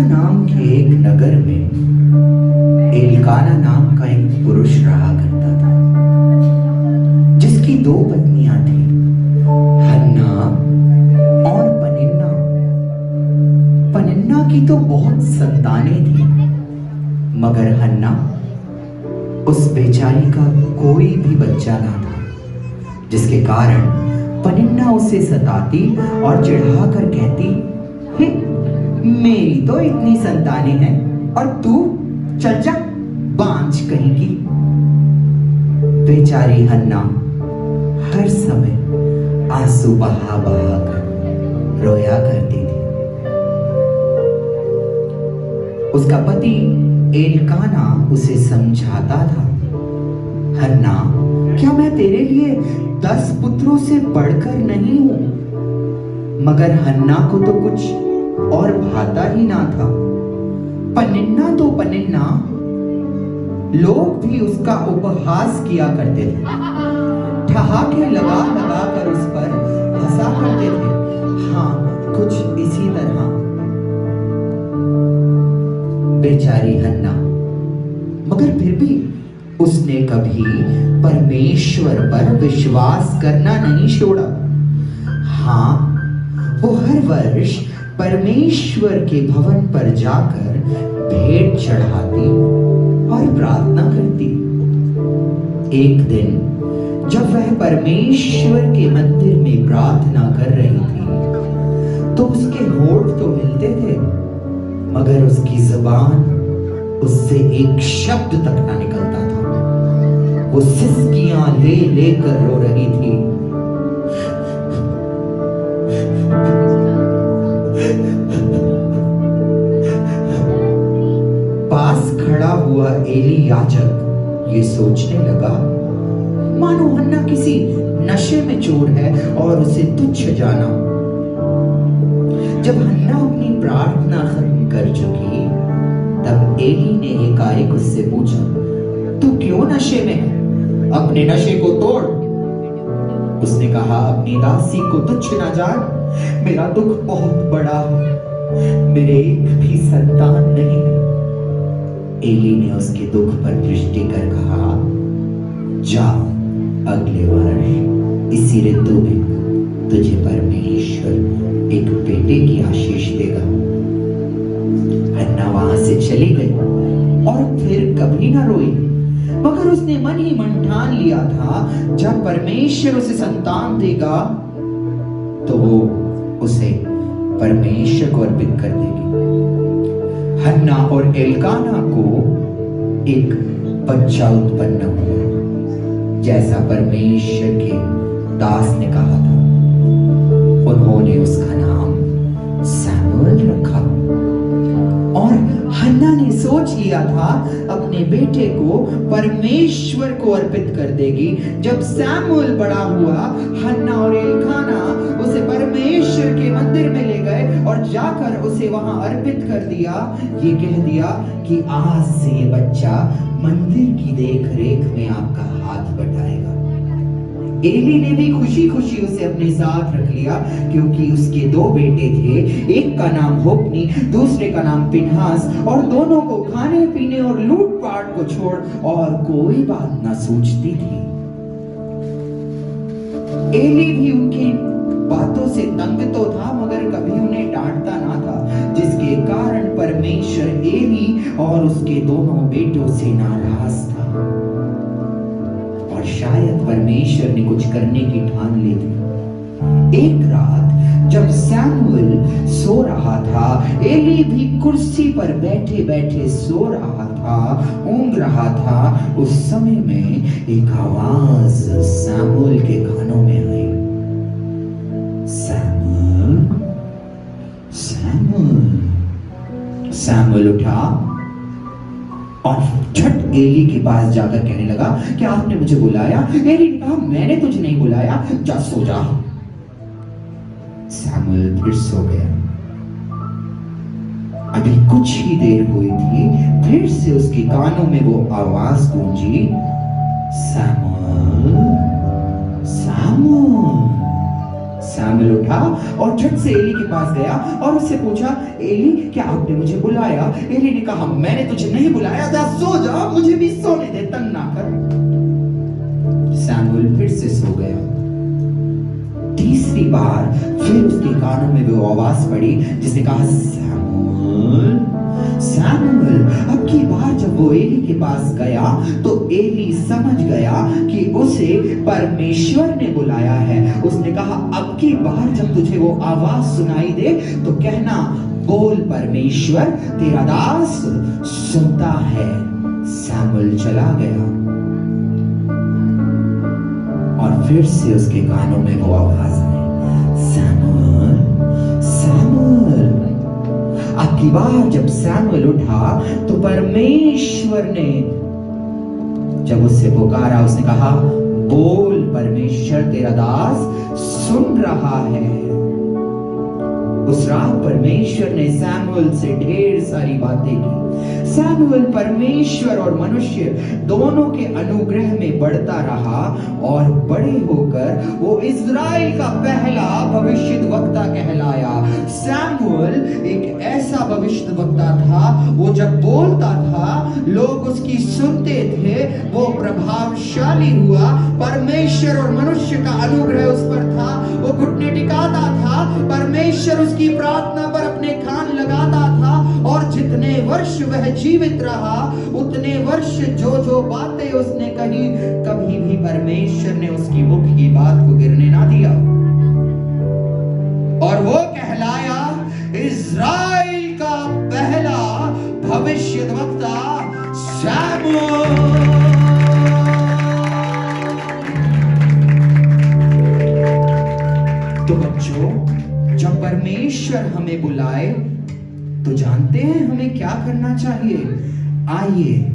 नाम के एक नगर में एलकाना नाम का एक पुरुष रहा करता था, जिसकी दो पत्नियां थी, हन्ना और पनिन्ना। पनिन्ना की तो बहुत संतानें थी, मगर हन्ना, उस बेचारी का कोई भी बच्चा ना था, जिसके कारण पनिन्ना उसे सताती और चिढ़ाकर कहती, मेरी तो इतनी संतानें हैं और तू चल जा बांझ कहीं की। बेचारी हन्ना हर समय आंसू बहा बहा कर रोया करती थी। उसका पति एलकाना उसे समझाता था, हन्ना, क्या मैं तेरे लिए 10 पुत्रों से बढ़कर नहीं हूं? मगर हन्ना को तो कुछ और भाता ही ना था। पनिन्ना तो पनिन्ना, लोग भी उसका उपहास किया करते थे, ठहाके लगा लगा कर उस पर हंसा करते थे। हाँ, कुछ इसी तरह बेचारी हन्ना, मगर फिर भी उसने कभी परमेश्वर पर विश्वास करना नहीं छोड़ा। हाँ, वो हर वर्ष परमेश्वर के भवन पर जाकर भेंट चढ़ाती और प्रार्थना करती। एक दिन जब वह परमेश्वर के मंदिर में प्रार्थना कर रही थी, तो उसके होंठ तो हिलते थे, मगर उसकी जुबान उससे एक शब्द तक ना निकलता था। वो सिसकियां ले लेकर रो रही थी। पास खड़ा हुआ एली याजक ये सोचने लगा, मानो हन्ना किसी नशे में चोर है और उसे तुच्छ जाना। जब हन्ना अपनी प्रार्थना खत्म कर चुकी, तब एली ने एकाएक उससे पूछा, तू क्यों नशे में है? अपने नशे को तोड़। उसने कहा, अपनी दासी को तुच्छ ना जान, मेरा दुख बहुत बड़ा है, मेरे एक भी संतान नहीं है। एली ने उसके दुख पर दृष्टि कर कहा, जा, अगले वर्ष इसी ऋतु में तुझे परमेश्वर एक बेटे की आशीष देगा। हन्ना वहां से चली गई और फिर कभी ना रोई, मगर उसने मन ही मन ठान लिया था, जब परमेश्वर उसे संतान देगा तो वो उसे परमेश्वर को अर्पित कर देगी। हन्ना और एलकाना को एक बच्चा उत्पन्न हुआ, जैसा परमेश्वर के दास ने कहा था। उन्होंने उसका नाम सैमुएल रखा और हन्ना ने सोच लिया था अपने बेटे को परमेश्वर को अर्पित कर देगी। जब सैमुएल बड़ा हुआ, हन्ना और एलकाना उसे परमेश्वर के मंदिर में ले गए और जाकर उसे वहां अर्पित कर दिया। ये कह दिया कि आज से ये बच्चा मंदिर की देख रेख में आपका हाथ बटाएगा। एली ने भी खुशी खुशी उसे अपने साथ रख लिया, क्योंकि उसके 2 बेटे थे, एक का नाम होप्नी, दूसरे का नाम पिनहास, और दोनों को खाने पीने और लूटपाट को छोड़ और कोई बात ना सूझती थी। एली भी उनकी बातों से तंग तो था, मगर कभी उन्हें डांटता ना था, जिसके कारण परमेश्वर एली और उसके दोनों बेटों से नाराज था। और शायद परमेश्वर ने कुछ करने की ठान ली थी। एक रात जब सैमुएल सो रहा था, एली भी कुर्सी पर बैठे बैठे सो रहा था, ऊँघ रहा था। उस समय में एक आवाज सैमुएल के कानों में आई, सैमुएल, सैमुएल। सैमुएल उठा और झट एली के पास जाकर कहने लगा, क्या आपने मुझे बुलाया? एली ने कहा, मैंने तुझे नहीं बुलाया, जा सो जा। सैमुएल फिर सो गया। अभी कुछ ही देर हुई थी, फिर से उसके कानों में वो आवाज गूंजी, सैमुएल, सैमुएल, सैमुअल उठा और झट से एली के पास गया और उससे पूछा, एली क्या आपने मुझे बुलाया? एली ने कहा, मैंने तुझे नहीं बुलाया, जा सो जा, मुझे भी सोने दे, तंग ना कर। सैमुअल फिर से सो गया। तीसरी बार फिर उसके कानों में वो आवाज पड़ी जिसने कहा, सैमुअल सैमुअल। अब की बार जब वो एली के पास गया तो एली समझ गया कि उसे परमेश्वर ने बुलाया है। उसने कहा, अब की बार जब तुझे वो आवाज सुनाई दे तो कहना, बोल परमेश्वर, तेरा दास सुनता है। सैमुअल चला गया और फिर से उसके कानों में वो आवाज आई, सैमुअल सैमुअल। अब की बार जब सैमुअल उठा तो परमेश्वर ने जब उससे पुकारा, उसने कहा, बोल परमेश्वर, तेरा दास सुन रहा है। उस रात परमेश्वर ने सैमुअल से ढेर सारी बातें की। सैमुअल परमेश्वर और मनुष्य दोनों के अनुग्रह में बढ़ता रहा और बड़े होकर वो इज़राइल का पहला भविष्यद्वक्ता कहलाया। सैमुअल एक ऐसा भविष्यद्वक्ता था, वो जब बोलता था लोग उसकी सुनते थे, वो प्रभावशाली हुआ। परमेश्वर और मनुष्य का अनुग्रह उस पर था, वो घुटने टिकाता था, परमेश्वर उसकी प्रार्थना पर अपने कान लगाता था और जितने वर्ष वह जीवित रहा उतने वर्ष जो जो बातें उसने कही, कभी भी परमेश्वर ने उसकी मुख की बात को गिरने ना दिया और वो कहलाया इज़राइल का पहला भविष्यद्वक्ता सैमुअल। तो बच्चों, जब परमेश्वर हमें बुलाए तो जानते हैं हमें क्या करना चाहिए? आइए